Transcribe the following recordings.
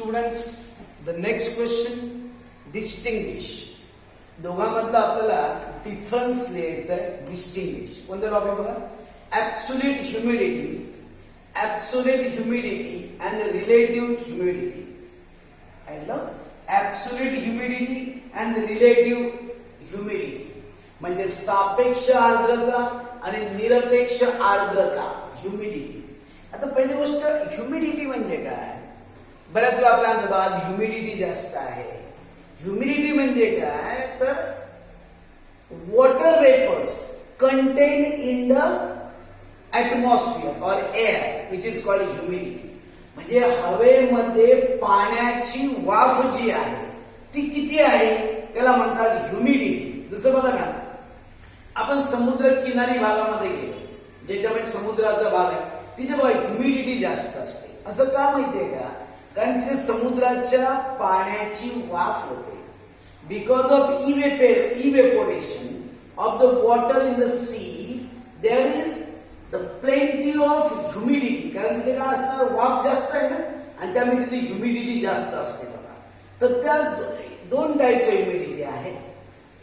Students, the next question, distinguish. दोघांमधला आपल्याला difference लिहायचा आहे. डिस्टिंग्विश कोणता टॉपिक बघा. Absolute humidity and relative humidity. ऐकलं? Absolute humidity and relative humidity म्हणजे सापेक्ष आर्द्रता आणि निरपेक्ष आर्द्रता. ह्युमिडिटी. आता पहिली गोष्ट, ह्युमिडिटी म्हणजे काय? बऱ्याच वेळा आपल्या म्हणतात आज ह्युमिडिटी जास्त आहे. ह्युमिडिटी म्हणजे काय तर water vapours contain in the atmosphere or air which is called humidity. म्हणजे हवेमध्ये पाण्याची वाफ जी आहे ती किती आहे त्याला म्हणतात ह्युमिडिटी. जसं बघा ना, आपण समुद्र किनारी भागामध्ये गेलो ज्याच्यामध्ये समुद्राचा भाग आहे तिथे बघा ह्युमिडिटी जास्त असते. असं का माहितीये का? कारण तिथे समुद्राच्या पाण्याची वाफ होते. Because of evaporation of the water in the sea there is the plenty of humidity. कारण तिथे काय असणार, वाफ जास्त आहे ना, आणि त्यामुळे तिथे ह्युमिडिटी जास्त असते बघा. तर त्या दोन टाईपच्या ह्युमिडिटी आहे.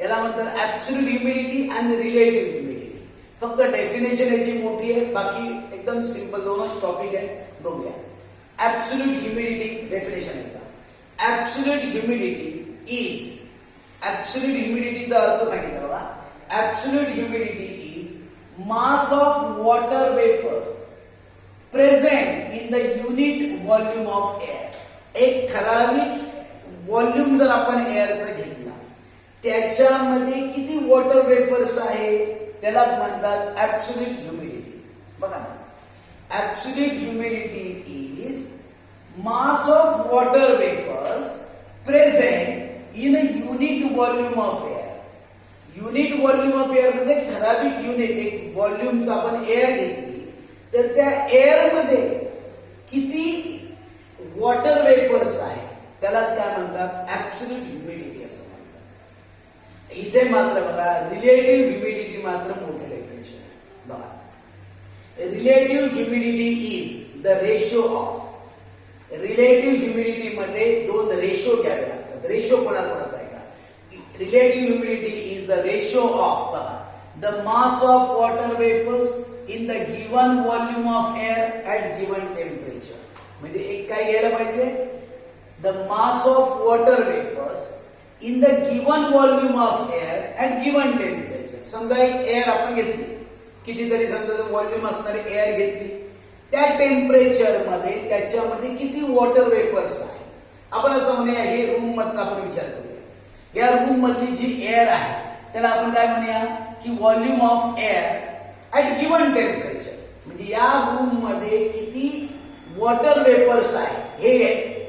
याला म्हणतात ऍब्सोल्यूट ह्युमिडिटी आणि रिलेटिव्ह ह्युमिडिटी. फक्त डेफिनेशन याची मोठी आहे, बाकी एकदम सिंपल दोनच टॉपिक आहे. बघूया. ऍब्सोल्यूट ह्युमिडिटी डेफिनेशन आहे का? ऍब्सोल्यूट ह्युमिडिटी इज, ऍब्सोल्यूट ह्युमिडिटीचा अर्थ सांगितलं बघा. Absolute humidity is mass of water vapour present in the unit volume of air. एक ठराविक व्हॉल्यूम जर आपण एअरचा घेतला त्याच्यामध्ये किती वॉटर वेपर्स आहे त्यालाच म्हणतात ऍब्सोल्यूट ह्युमिडिटी. बघा ना, absolute humidity is mass of water vapours present in a unit volume of air. Unit volume of air म्हणजे ठराविक युनिट, एक व्हॉल्यूमचा आपण एअर घेतली तर त्या एअर मध्ये किती वॉटर वेपर्स आहे त्यालाच काय म्हणतात ऍब्सोल्यूट ह्युमिडिटी असं म्हणतात. इथे मात्र बघा रिलेटिव्ह ह्युमिडिटी मात्र मोठे डेफिनेशन आहे. बघा, relative humidity is the ratio of. Relative humidity मध्ये दोन रेशो घ्यावे लागतात. रेशो कोणाकोणाचा आहे का? Relative humidity is the ratio of बघा the mass of water vapours in the given volume of air at given temperature. म्हणजे एक काय घ्यायला पाहिजे, the mass of water vapours in the given volume of air at given temperature. समजा एक air आपण घेतली, कितीतरी समजा व्हॉल्यूम असणारी एअर घेतली, त्या टेम्परेचर मध्ये त्याच्यामध्ये किती वॉटर वेपर्स आहे. आपण असं म्हणूया, हे रूम मधला आपण विचार करूया. या रूम मधली जी एअर आहे त्याला आपण काय म्हणूया की volume of air at given temperature. म्हणजे या रूम मध्ये किती वॉटर वेपर्स आहे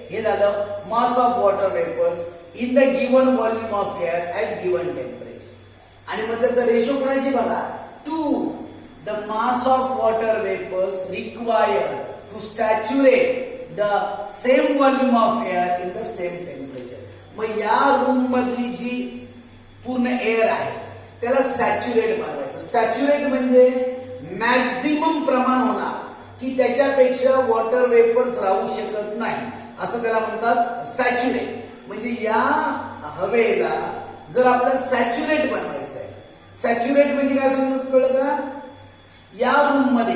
हे झालं mass of water vapours in the given volume of air at given temperature. आणि मग त्याचा रेशो कोणाशी बघा, to the mass of water vapours required to saturate the same volume of air in the same temperature. मग या room मधली जी पूर्ण air आहे त्याला सॅच्युरेट बनवायचं. सॅच्युरेट म्हणजे मॅक्झिमम प्रमाण होणार की त्याच्यापेक्षा वॉटर वेपर्स राहू शकत नाही, असं त्याला म्हणतात सॅच्युरेट. म्हणजे या हवेला जर आपल्याला सॅच्युरेट बनवायचं आहे, सॅच्युरेट म्हणजे काय समजून कळलं का? या रूम मध्ये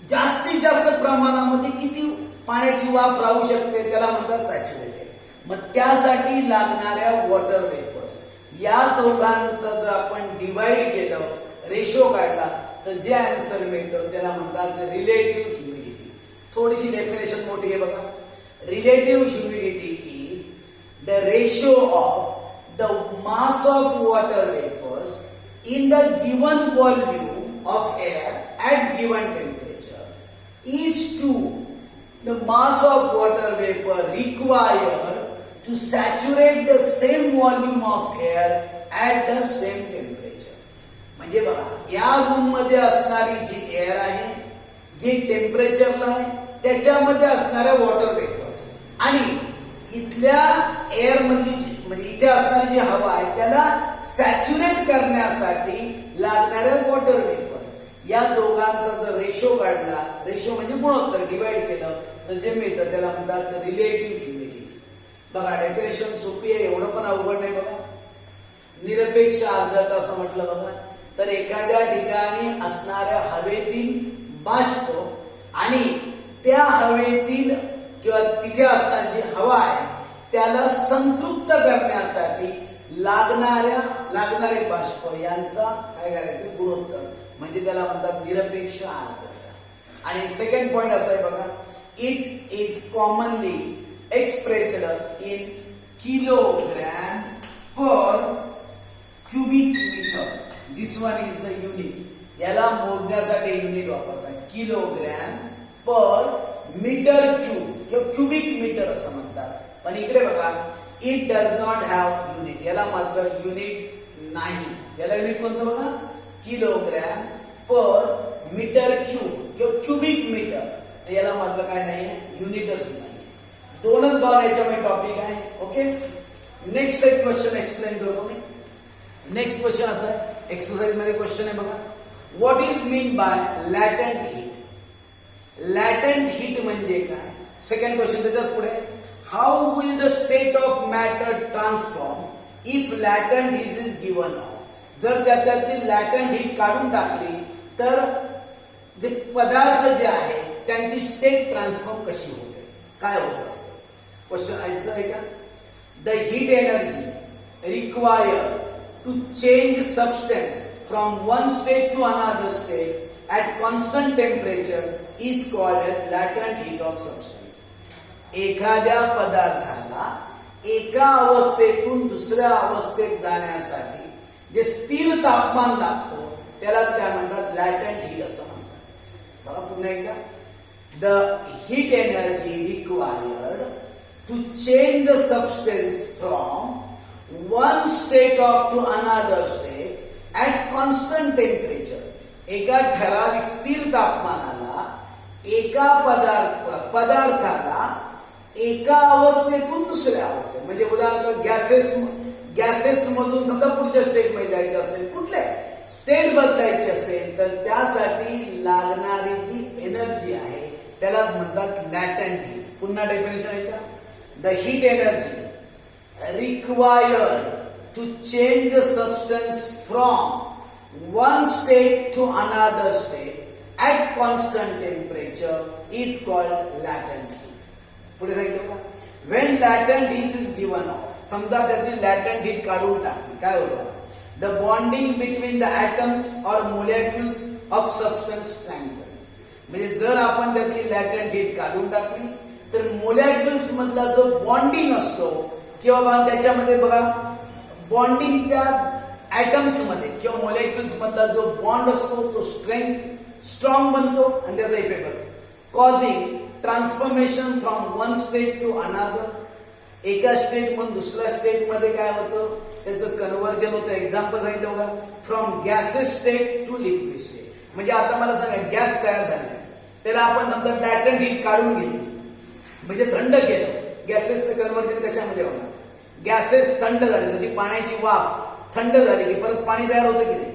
जास्तीत जास्त प्रमाणामध्ये किती पाण्याची वाफ राहू शकते त्याला म्हणतात सॅच्युरेटेड. मग त्यासाठी लागणाऱ्या वॉटर वेपर्स या दोघांचं जर आपण डिवाइड केलं, रेशो काढला, तर जे आन्सर मिळतं त्याला म्हणतात रिलेटिव्ह ह्युमिडिटी. थोडीशी डेफिनेशन मोठी आहे बघा. Relative humidity is the ratio of the mass of water vapours in the given volume of air at given temperature is to the mass of water vapor required to saturate the same volume of air at the same temperature. म्हणजे बघा, या room मध्ये असणारी जी air आहे, जी टेम्परेचरला आहे, त्याच्यामध्ये असणाऱ्या water vapours आणि इथल्या एअर मधली म्हणजे इथे असणारी जी हवा आहे त्याला सॅच्युरेट करण्यासाठी लागणाऱ्या वॉटर वेपर्स या दोघांचा जर रेशो काढला, रेशो म्हणजे गुणोत्तर डिवाइड केलं, तर जे मिळतं त्याला म्हणतात रिलेटिव्ह ह्युमिडिटी. बघा डेफिनेशन सोपी आहे, एवढं पण अवघड नाही बघा. निरपेक्ष आर्द्रता असं म्हटलं बघा, तर एखाद्या ठिकाणी असणाऱ्या हवेतील बाष्प आणि त्या हवेतील किंवा तिथे असणारी जी हवा आहे त्याला संतृप्त करण्यासाठी लागणारे बाष्प यांचा काय करायचं गुणोत्तर, म्हणजे त्याला म्हणतात निरपेक्ष आर्द्रता. आणि सेकंड पॉइंट असा आहे बघा, it is commonly expressed in kilogram per cubic metre. This one is the unit. याला मोजण्यासाठी युनिट वापरतात, किलोग्रॅम पर मीटर क्यूब किंवा क्युबिक मीटर असं म्हणतात. पण इकडे बघा, it does not have unit. याला मात्र युनिट नाही. याला युनिट कोणतं बघा, किलोग्रॅम पर मीटर क्यूब किंवा क्युबिक मीटर. याला मात्र काय नाही, युनिटच नाही. दोनच भाग याच्यामध्ये टॉपिक आहे. ओके, नेक्स्ट एक क्वेश्चन एक्सप्लेन करतो मी. नेक्स्ट क्वेश्चन असा आहे, एक्सरसाइज मध्ये क्वेश्चन आहे बघा, what is mean by latent heat. Latent heat म्हणजे काय. सेकंड क्वेश्चन त्याच्याच पुढे, how will the state of matter transform if latent heat is given off. जर त्यातली लॅटेंट हीट काढून टाकली तर जे पदार्थ जे आहे त्यांची स्टेट ट्रान्सफॉर्म कशी होते, काय होत असतं. क्वेश्चन ऐकायचं आहे का. The heat energy required to change substance from one state to another state at constant temperature is called as latent heat of substance. एखाद्या पदार्थाला एका अवस्थेतून दुसऱ्या अवस्थेत जाण्यासाठी जे स्थिर तापमान लागतं त्यालाच काय म्हणतात, लॅटेंट हीट असं म्हणतात. बघा पुन्हा एकदा, the heat energy required to change the substance from one state of to another state at constant temperature. एका ठराविक स्थिर तापमानाला एका पदार्थाला एका अवस्थेतून दुसऱ्या अवस्थेत, म्हणजे उदाहरणार्थ गॅसेस मधून समजा पुढच्या स्टेट मध्ये जायचं असेल, कुठल्या स्टेट बदलायची असेल तर त्यासाठी लागणारी जी एनर्जी आहे त्याला म्हणतात लॅटेंट हीट. पुन्हा डेफिनेशन आहे का, the heat energy required to change the substance from one state to another state at constant temperature is called latent heat. पुढे सांगितलं का, when latent heat is given off, समजा त्यातली latent heat काढून टाकली, काय होतं, the bonding between the atoms or molecules of substance strengthen. म्हणजे जर आपण त्यातली latent heat काढून टाकली तर मोलॅक्युल्स मधला जो बॉन्डिंग असतो किंवा त्याच्यामध्ये बघा बॉन्डिंग त्या ऍटम्स मध्ये किंवा मोलेक्युल्स मधला जो बॉन्ड असतो तो स्ट्रॉंग बनतो आणि त्याचा इफेक्ट होतो, causing transformation from one state to another. एका स्टेट मधून दुसऱ्या स्टेट मध्ये काय होतं, त्याचं कन्व्हर्जन होतं. एक्झाम्पल सांगितलं बघा, from gases state to liquid state. म्हणजे आता मला सांगा, गॅस तयार झालाय, त्याला आपण नंतर लॅटेंट हीट काढून घेतली म्हणजे थंड केलं. गॅसेसचं कन्व्हर्जन कशामध्ये होणार, गॅसेस थंड झाले, जशी पाण्याची वाफ थंड झाली की परत पाणी तयार होतं की नाही.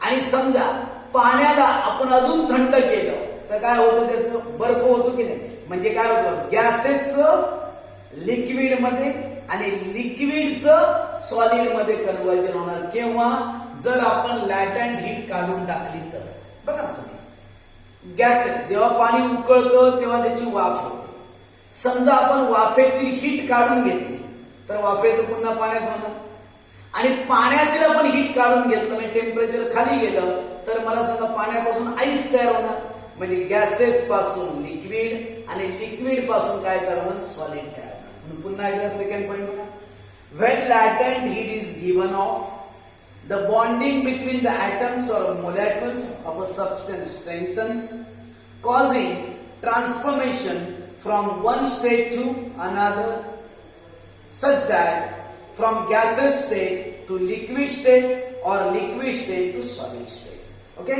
आणि समजा पाण्याला आपण अजून थंड केलं तर काय होतं, त्याचं बर्फ होतो की नाही. म्हणजे काय होतं, गॅसेसचं लिक्विड मध्ये आणि लिक्विडचं सॉलिड मध्ये कन्व्हर्जन होणार. केव्हा, जर आपण लॅटेंट हीट काढून टाकली तर. बघा ना तुम्ही, गॅसेस जेव्हा पाणी उकळतं तेव्हा त्याची वाफ होते. समजा आपण वाफेतील हीट काढून घेतली तर वाफेचं पुन्हा पाण्यात होणार. आणि पाण्यातील आपण हीट काढून घेतलं म्हणजे टेम्परेचर खाली गेलं तर मला सांगा पाण्यापासून आईस तयार होणार. म्हणजे गॅसेस पासून लिक्विड आणि लिक्विड पासून काय तयार होणार, सॉलिड तयार होणार. म्हणून पुन्हा एकदा सेकंड पॉइंट बघा, when latent heat is given off, the bonding between the atoms और molecules of a substance strengthen, causing transformation from one state to another such that from gaseous state to liquid state or liquid state to solid state. Okay.